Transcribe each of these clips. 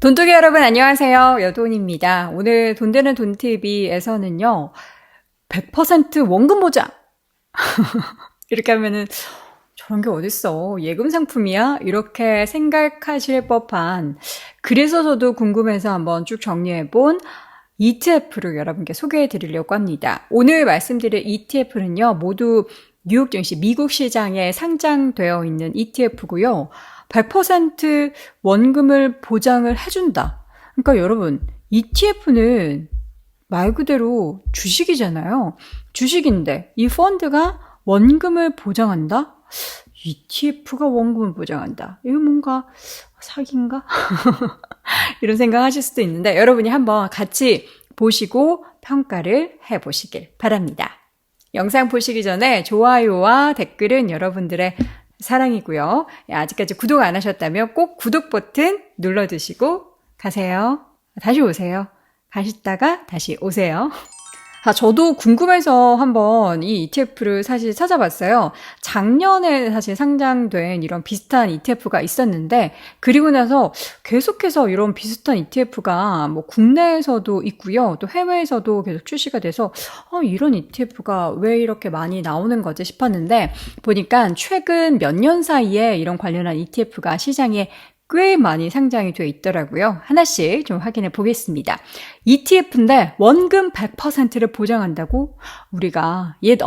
돈독이 여러분 안녕하세요. 여돈입니다. 오늘 돈 되는 돈TV에서는요. 100% 원금 보장! 이렇게 하면은 저런 게 어딨어. 예금 상품이야? 이렇게 생각하실 법한, 그래서 저도 궁금해서 한번 쭉 정리해본 ETF를 여러분께 소개해 드리려고 합니다. 오늘 말씀드릴 ETF는요. 모두 뉴욕 증시 미국 시장에 상장되어 있는 ETF고요. 100% 원금을 보장을 해준다. 그러니까 여러분, ETF는 말 그대로 주식이잖아요. 주식인데 이 펀드가 원금을 보장한다? ETF가 원금을 보장한다. 이거 뭔가 사기인가? 이런 생각하실 수도 있는데 여러분이 한번 같이 보시고 평가를 해보시길 바랍니다. 영상 보시기 전에 좋아요와 댓글은 여러분들의 사랑이고요. 아직까지 구독 안 하셨다면 꼭 구독 버튼 눌러주시고 가세요. 다시 오세요. 가시다가 다시 오세요. 저도 궁금해서 한번 이 ETF를 사실 찾아봤어요. 작년에 사실 상장된 이런 비슷한 ETF가 있었는데, 그리고 나서 계속해서 이런 비슷한 ETF가 뭐 국내에서도 있고요. 또 해외에서도 계속 출시가 돼서, 이런 ETF가 왜 이렇게 많이 나오는 거지 싶었는데, 보니까 최근 몇 년 사이에 이런 관련한 ETF가 시장에 꽤 많이 상장이 되어 있더라고요. 하나씩 좀 확인해 보겠습니다. ETF인데 원금 100%를 보장한다고? 우리가 옛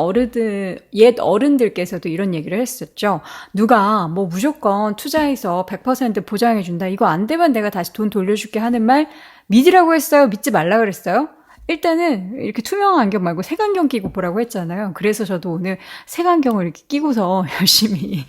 어른들께서도 이런 얘기를 했었죠. 누가 뭐 무조건 투자해서 100% 보장해 준다. 이거 안 되면 내가 다시 돈 돌려줄게 하는 말 믿으라고 했어요? 믿지 말라 그랬어요? 일단은 이렇게 투명한 안경 말고 색안경 끼고 보라고 했잖아요. 그래서 저도 오늘 색안경을 이렇게 끼고서 열심히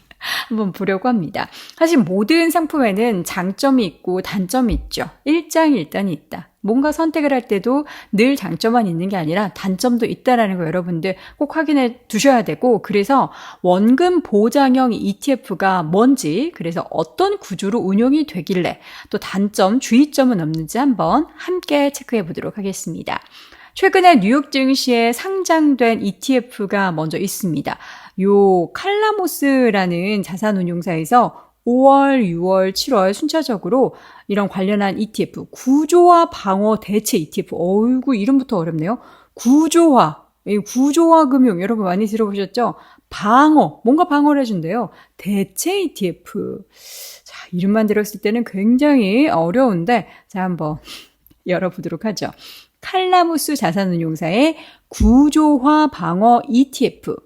한번 보려고 합니다. 사실 모든 상품에는 장점이 있고 단점이 있죠. 일장일단이 있다. 뭔가 선택을 할 때도 늘 장점만 있는 게 아니라 단점도 있다라는 거 여러분들 꼭 확인해 두셔야 되고, 그래서 원금 보장형 ETF가 뭔지, 그래서 어떤 구조로 운용이 되길래 또 단점, 주의점은 없는지 한번 함께 체크해 보도록 하겠습니다. 최근에 뉴욕 증시에 상장된 ETF가 먼저 있습니다. 요 칼라모스라는 자산운용사에서 5월, 6월, 7월 순차적으로 이런 관련한 ETF, 구조화 방어 대체 ETF. 어이구, 이름부터 어렵네요. 구조화 금융 여러분 많이 들어보셨죠? 방어, 뭔가 방어를 해준대요. 대체 ETF. 자, 이름만 들었을 때는 굉장히 어려운데, 자, 한번 열어보도록 하죠. 칼라모스 자산운용사의 구조화 방어 ETF.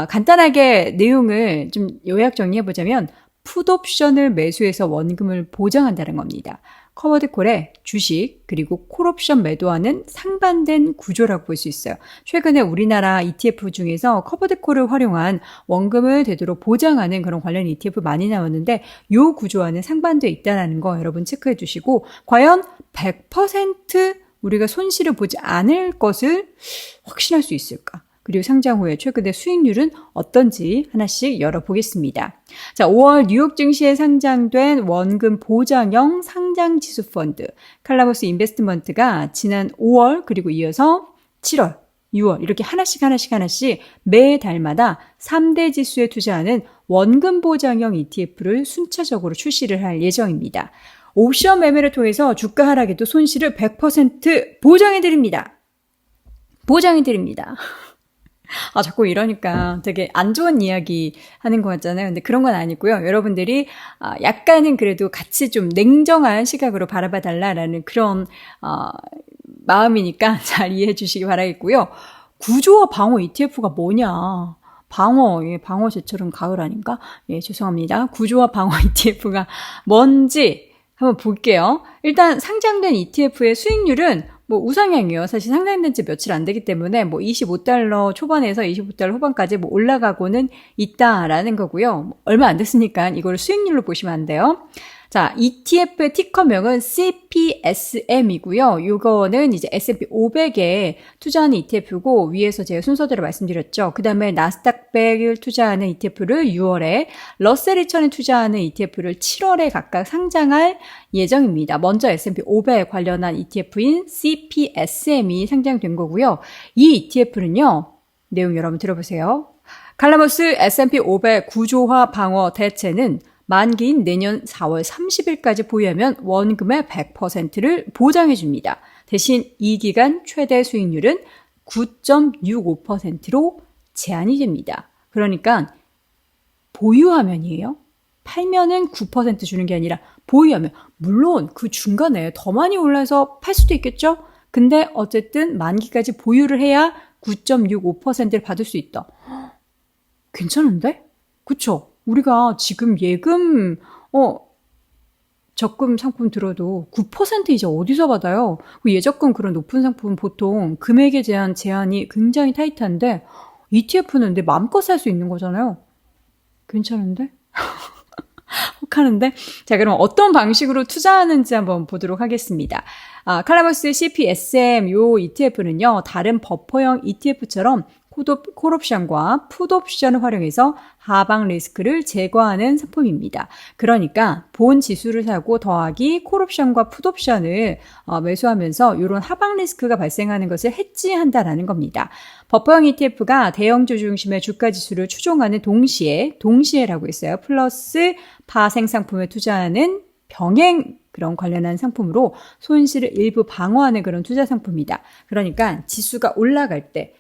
간단하게 내용을 좀 요약 정리해보자면 풋옵션을 매수해서 원금을 보장한다는 겁니다. 커버드콜에 주식 그리고 콜옵션 매도하는 상반된 구조라고 볼 수 있어요. 최근에 우리나라 ETF 중에서 커버드콜을 활용한 원금을 되도록 보장하는 그런 관련 ETF 많이 나왔는데 이 구조와는 상반되어 있다는 거 여러분 체크해 주시고, 과연 100% 우리가 손실을 보지 않을 것을 확신할 수 있을까? 그리고 상장 후에 최근의 수익률은 어떤지 하나씩 열어보겠습니다. 자, 5월 뉴욕 증시에 상장된 원금 보장형 상장 지수 펀드 칼라모스 인베스트먼트가 지난 5월 그리고 이어서 7월, 6월 이렇게 하나씩 매달마다 3대 지수에 투자하는 원금 보장형 ETF를 순차적으로 출시를 할 예정입니다. 옵션 매매를 통해서 주가 하락에도 손실을 100% 보장해드립니다. 자꾸 이러니까 되게 안 좋은 이야기 하는 것 같잖아요. 근데 그런 건 아니고요. 여러분들이 약간은 그래도 같이 좀 냉정한 시각으로 바라봐 달라라는 그런 마음이니까 잘 이해해 주시기 바라겠고요. 구조화 방어 ETF가 뭐냐? 방어 제철은 가을 아닌가? 죄송합니다. 구조화 방어 ETF가 뭔지 한번 볼게요. 일단 상장된 ETF의 수익률은 뭐 우상향이요. 사실 상장된 지 며칠 안 되기 때문에 뭐 $25 초반에서 $25 후반까지 뭐 올라가고는 있다라는 거고요. 얼마 안 됐으니까 이거를 수익률로 보시면 안 돼요. 자, ETF의 티커명은 CPSM이고요. 이거는 이제 S&P 500에 투자하는 ETF고, 위에서 제가 순서대로 말씀드렸죠. 그 다음에 나스닥 100을 투자하는 ETF를 6월에, 러셀 2000에 투자하는 ETF를 7월에 각각 상장할 예정입니다. 먼저 S&P 500 관련한 ETF인 CPSM이 상장된 거고요. 이 ETF는요, 내용 여러분 들어보세요. 칼라모스 S&P 500 구조화 방어 대체는 만기인 내년 4월 30일까지 보유하면 원금의 100%를 보장해 줍니다. 대신 이 기간 최대 수익률은 9.65%로 제한이 됩니다. 그러니까 보유하면이에요. 팔면은 9% 주는 게 아니라 보유하면, 물론 그 중간에 더 많이 올라서 팔 수도 있겠죠? 근데 어쨌든 만기까지 보유를 해야 9.65%를 받을 수 있다. 괜찮은데? 그쵸? 우리가 지금 예금, 적금 상품 들어도 9% 이제 어디서 받아요? 예적금 그런 높은 상품은 보통 금액에 대한 제한이 굉장히 타이트한데, ETF는 내 마음껏 살 수 있는 거잖아요. 괜찮은데? 혹하는데? 자, 그럼 어떤 방식으로 투자하는지 한번 보도록 하겠습니다. 칼라머스 CPSM 요 ETF는요, 다른 버퍼형 ETF처럼 콜옵션과 풋옵션을 활용해서 하방 리스크를 제거하는 상품입니다. 그러니까 본 지수를 사고 더하기 콜옵션과 풋옵션을 매수하면서 이런 하방 리스크가 발생하는 것을 해지한다라는 겁니다. 버퍼형 ETF가 대형주 중심의 주가 지수를 추종하는 동시에라고 했어요. 플러스 파생 상품에 투자하는 병행 그런 관련한 상품으로 손실을 일부 방어하는 그런 투자 상품이다. 그러니까 지수가 올라갈 때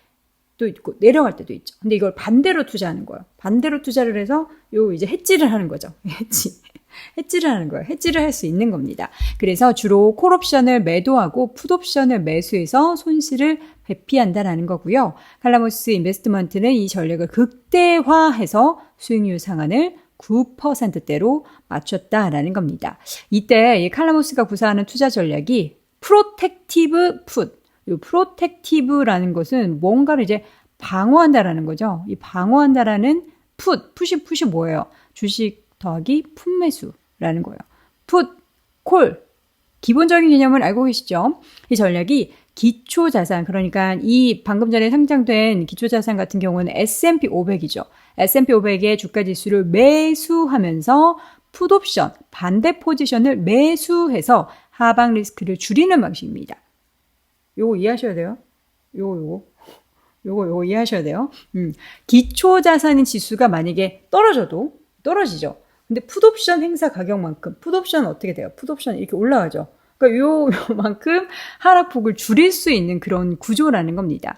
또 있고 내려갈 때도 있죠. 근데 이걸 반대로 투자하는 거예요. 반대로 투자를 해서 이제 해지를 하는 거죠. 해지를 하는 거예요. 해지를 할 수 있는 겁니다. 그래서 주로 콜옵션을 매도하고 풋옵션을 매수해서 손실을 회피한다라는 거고요. 칼라모스 인베스트먼트는 이 전략을 극대화해서 수익률 상한을 9%대로 맞췄다라는 겁니다. 이때 이 칼라모스가 구사하는 투자 전략이 프로텍티브 풋, 이 프로텍티브라는 것은 뭔가를 이제 방어한다라는 거죠. 이 방어한다라는 풋이 뭐예요? 주식 더하기 풋매수라는 거예요. 콜. 기본적인 개념을 알고 계시죠? 이 전략이 기초자산, 그러니까 이 방금 전에 상장된 기초자산 같은 경우는 S&P 500이죠. S&P 500의 주가 지수를 매수하면서 풋옵션, 반대 포지션을 매수해서 하방 리스크를 줄이는 방식입니다. 요거 이해하셔야 돼요. 요거 이해하셔야 돼요. 기초자산인 지수가 만약에 떨어지죠. 근데 풋옵션 행사 가격만큼, 풋옵션은 어떻게 돼요? 풋옵션 이렇게 올라가죠. 그러니까 요만큼 하락폭을 줄일 수 있는 그런 구조라는 겁니다.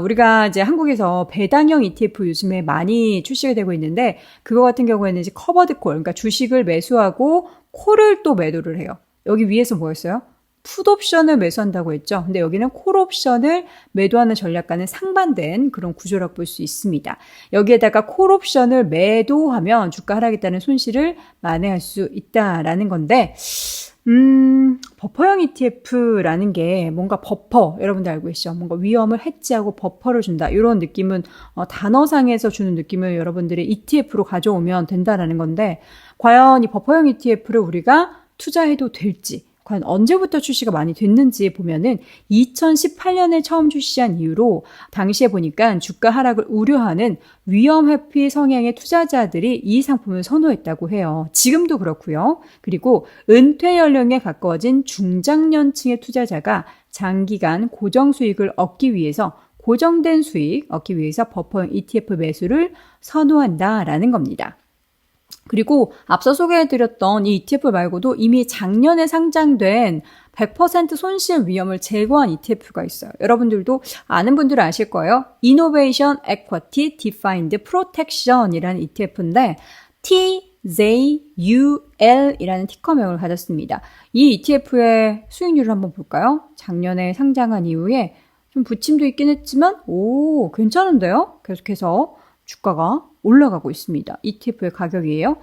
우리가 이제 한국에서 배당형 ETF 요즘에 많이 출시가 되고 있는데, 그거 같은 경우에는 이제 커버드 콜, 그러니까 주식을 매수하고 콜을 또 매도를 해요. 여기 위에서 뭐였어요? 풋옵션을 매수한다고 했죠. 근데 여기는 콜옵션을 매도하는 전략과는 상반된 그런 구조라고 볼 수 있습니다. 여기에다가 콜옵션을 매도하면 주가 하락에 따른 손실을 만회할 수 있다라는 건데, 버퍼형 ETF라는 게 뭔가 버퍼, 여러분들 알고 계시죠? 뭔가 위험을 해지하고 버퍼를 준다. 이런 느낌은, 단어상에서 주는 느낌을 여러분들이 ETF로 가져오면 된다라는 건데, 과연 이 버퍼형 ETF를 우리가 투자해도 될지, 과연 언제부터 출시가 많이 됐는지 보면은 2018년에 처음 출시한 이후로 당시에 보니까 주가 하락을 우려하는 위험 회피 성향의 투자자들이 이 상품을 선호했다고 해요. 지금도 그렇고요. 그리고 은퇴 연령에 가까워진 중장년층의 투자자가 장기간 고정 수익을 얻기 위해서 고정된 수익 얻기 위해서 버퍼형 ETF 매수를 선호한다라는 겁니다. 그리고 앞서 소개해드렸던 이 ETF 말고도 이미 작년에 상장된 100% 손실 위험을 제거한 ETF가 있어요. 여러분들도 아는 분들은 아실 거예요. Innovation Equity Defined Protection이라는 ETF인데 TJUL이라는 티커명을 가졌습니다. 이 ETF의 수익률을 한번 볼까요? 작년에 상장한 이후에 좀 부침도 있긴 했지만 괜찮은데요? 계속해서 주가가 올라가고 있습니다. ETF의 가격이에요.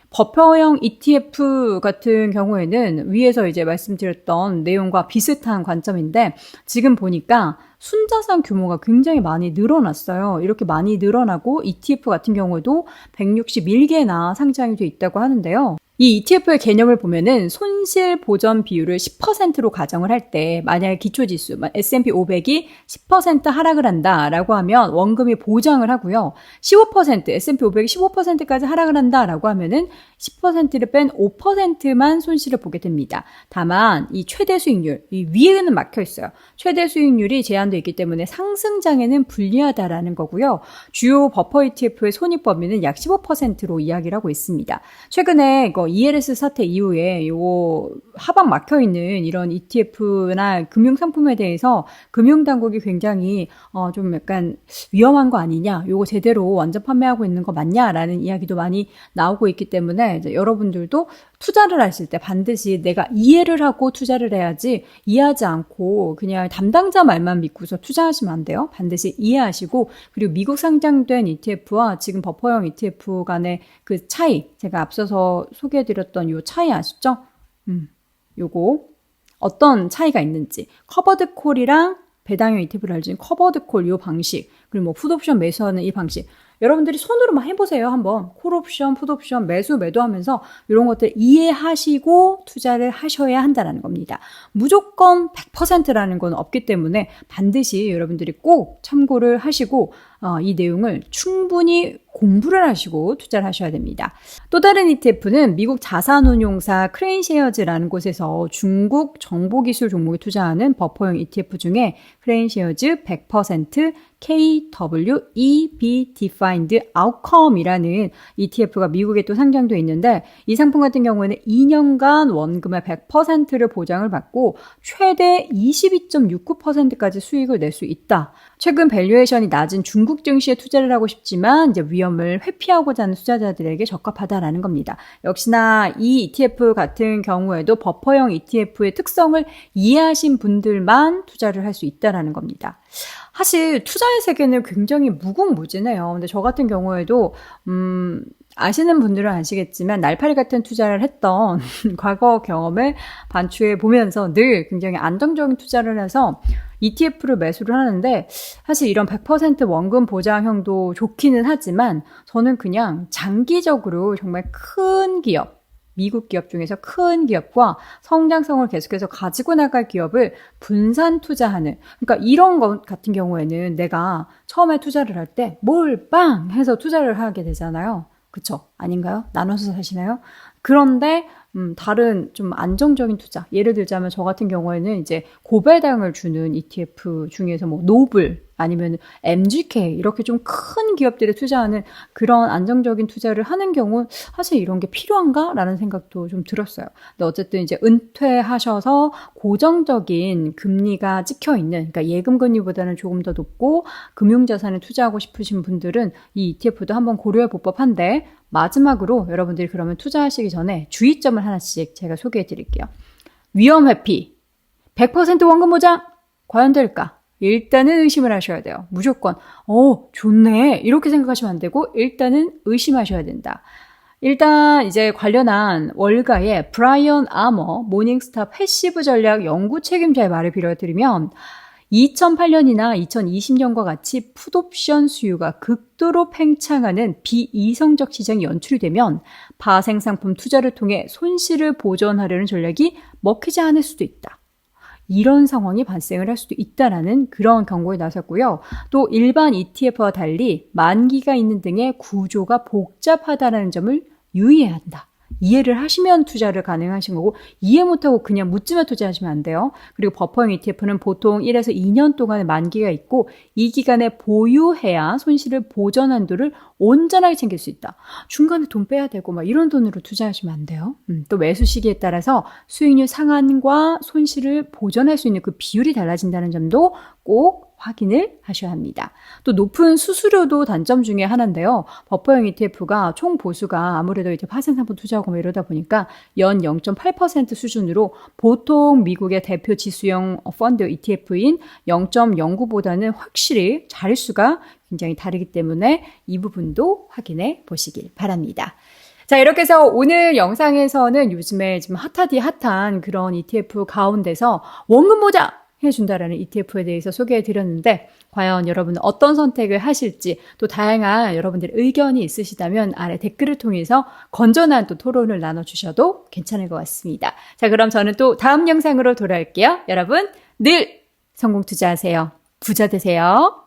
버퍼형 ETF 같은 경우에는 위에서 이제 말씀드렸던 내용과 비슷한 관점인데 지금 보니까 순자산 규모가 굉장히 많이 늘어났어요. 이렇게 많이 늘어나고 ETF 같은 경우도 161개나 상장이 돼 있다고 하는데요. 이 ETF의 개념을 보면은 손실 보전 비율을 10%로 가정을 할 때 만약에 기초지수 S&P 500이 10% 하락을 한다라고 하면 원금이 보장을 하고요. 15% S&P 500이 15%까지 하락을 한다라고 하면은 10%를 뺀 5%만 손실을 보게 됩니다. 다만 이 최대 수익률, 이 위에는 막혀 있어요. 최대 수익률이 제한되어 있기 때문에 상승장에는 불리하다라는 거고요. 주요 버퍼 ETF의 손익 범위는 약 15%로 이야기를 하고 있습니다. 최근에 ELS 사태 이후에 요 하방 막혀 있는 이런 ETF나 금융 상품에 대해서 금융당국이 굉장히 좀 약간 위험한 거 아니냐, 요거 제대로 완전 판매하고 있는 거 맞냐라는 이야기도 많이 나오고 있기 때문에 이제 여러분들도 투자를 하실 때 반드시 내가 이해를 하고 투자를 해야지, 이해하지 않고 그냥 담당자 말만 믿고서 투자하시면 안 돼요. 반드시 이해하시고, 그리고 미국 상장된 ETF와 지금 버퍼형 ETF 간의 그 차이, 제가 앞서서 소개해드렸던 요 차이 아시죠? 요거 어떤 차이가 있는지, 커버드 콜이랑 배당형 ETF를 알지, 커버드 콜 요 방식, 그리고 뭐 풋옵션 매수하는 이 방식, 여러분들이 손으로만 해보세요. 한번 콜옵션, 풋옵션 매도하면서 이런 것들 이해하시고 투자를 하셔야 한다는 겁니다. 무조건 100%라는 건 없기 때문에 반드시 여러분들이 꼭 참고를 하시고 이 내용을 충분히 공부를 하시고 투자를 하셔야 됩니다. 또 다른 ETF는 미국 자산운용사 크레인셰어즈라는 곳에서 중국 정보기술 종목에 투자하는 버퍼형 ETF 중에 크레인셰어즈 100% KWEB Defined Outcome이라는 ETF가 미국에 또 상장돼 있는데, 이 상품 같은 경우에는 2년간 원금의 100%를 보장을 받고 최대 22.69%까지 수익을 낼 수 있다. 최근 밸류에이션이 낮은 중국 증시에 투자를 하고 싶지만 이제 위험을 회피하고자 하는 투자자들에게 적합하다라는 겁니다. 역시나 이 ETF 같은 경우에도 버퍼형 ETF의 특성을 이해하신 분들만 투자를 할 수 있다라는 겁니다. 사실 투자의 세계는 굉장히 무궁무진해요. 근데 저 같은 경우에도 아시는 분들은 아시겠지만 날파리 같은 투자를 했던 과거 경험을 반추해 보면서 늘 굉장히 안정적인 투자를 해서 ETF를 매수를 하는데, 사실 이런 100% 원금 보장형도 좋기는 하지만 저는 그냥 장기적으로 정말 큰 기업, 미국 기업 중에서 큰 기업과 성장성을 계속해서 가지고 나갈 기업을 분산 투자하는, 그러니까 이런 것 같은 경우에는 내가 처음에 투자를 할 때 몰빵 해서 투자를 하게 되잖아요. 그쵸? 아닌가요? 나눠서 사시나요? 그런데 다른 좀 안정적인 투자, 예를 들자면 저 같은 경우에는 이제 고배당을 주는 ETF 중에서 뭐 노블 아니면 MGK 이렇게 좀 큰 기업들에 투자하는 그런 안정적인 투자를 하는 경우 사실 이런 게 필요한가라는 생각도 좀 들었어요. 근데 어쨌든 이제 은퇴하셔서 고정적인 금리가 찍혀 있는, 그러니까 예금 금리보다는 조금 더 높고 금융자산에 투자하고 싶으신 분들은 이 ETF도 한번 고려해 볼 법한데, 마지막으로 여러분들이 그러면 투자하시기 전에 주의점을 하나씩 제가 소개해 드릴게요. 위험 회피, 100% 원금 보장 과연 될까? 일단은 의심을 하셔야 돼요. 무조건 좋네 이렇게 생각하시면 안 되고 일단은 의심하셔야 된다. 일단 이제 관련한 월가의 브라이언 아머 모닝스타 패시브 전략 연구 책임자의 말을 빌어드리면, 2008년이나 2020년과 같이 풋옵션 수요가 극도로 팽창하는 비이성적 시장이 연출이 되면 파생상품 투자를 통해 손실을 보전하려는 전략이 먹히지 않을 수도 있다. 이런 상황이 발생을 할 수도 있다라는 그런 경고에 나섰고요. 또 일반 ETF와 달리 만기가 있는 등의 구조가 복잡하다는 점을 유의해야 한다. 이해를 하시면 투자를 가능하신 거고, 이해 못하고 그냥 묻지마 투자하시면 안 돼요. 그리고 버퍼형 ETF는 보통 1에서 2년 동안의 만기가 있고, 이 기간에 보유해야 손실을 보전 한도를 온전하게 챙길 수 있다. 중간에 돈 빼야 되고 막 이런 돈으로 투자하시면 안 돼요. 또 매수 시기에 따라서 수익률 상한과 손실을 보전할 수 있는 그 비율이 달라진다는 점도 꼭 확인을 하셔야 합니다. 또 높은 수수료도 단점 중에 하나인데요. 버퍼형 ETF가 총 보수가 아무래도 이제 파생상품 투자하고 이러다 보니까 연 0.8% 수준으로 보통 미국의 대표 지수형 펀드 ETF인 0.09보다는 확실히 자릿수가 굉장히 다르기 때문에 이 부분도 확인해 보시길 바랍니다. 자, 이렇게 해서 오늘 영상에서는 요즘에 지금 핫하디 핫한 그런 ETF 가운데서 원금 보장 해준다라는 ETF에 대해서 소개해 드렸는데 과연 여러분은 어떤 선택을 하실지 또 다양한 여러분들의 의견이 있으시다면 아래 댓글을 통해서 건전한 또 토론을 나눠주셔도 괜찮을 것 같습니다. 자, 그럼 저는 또 다음 영상으로 돌아올게요. 여러분 늘 성공 투자하세요. 부자 되세요.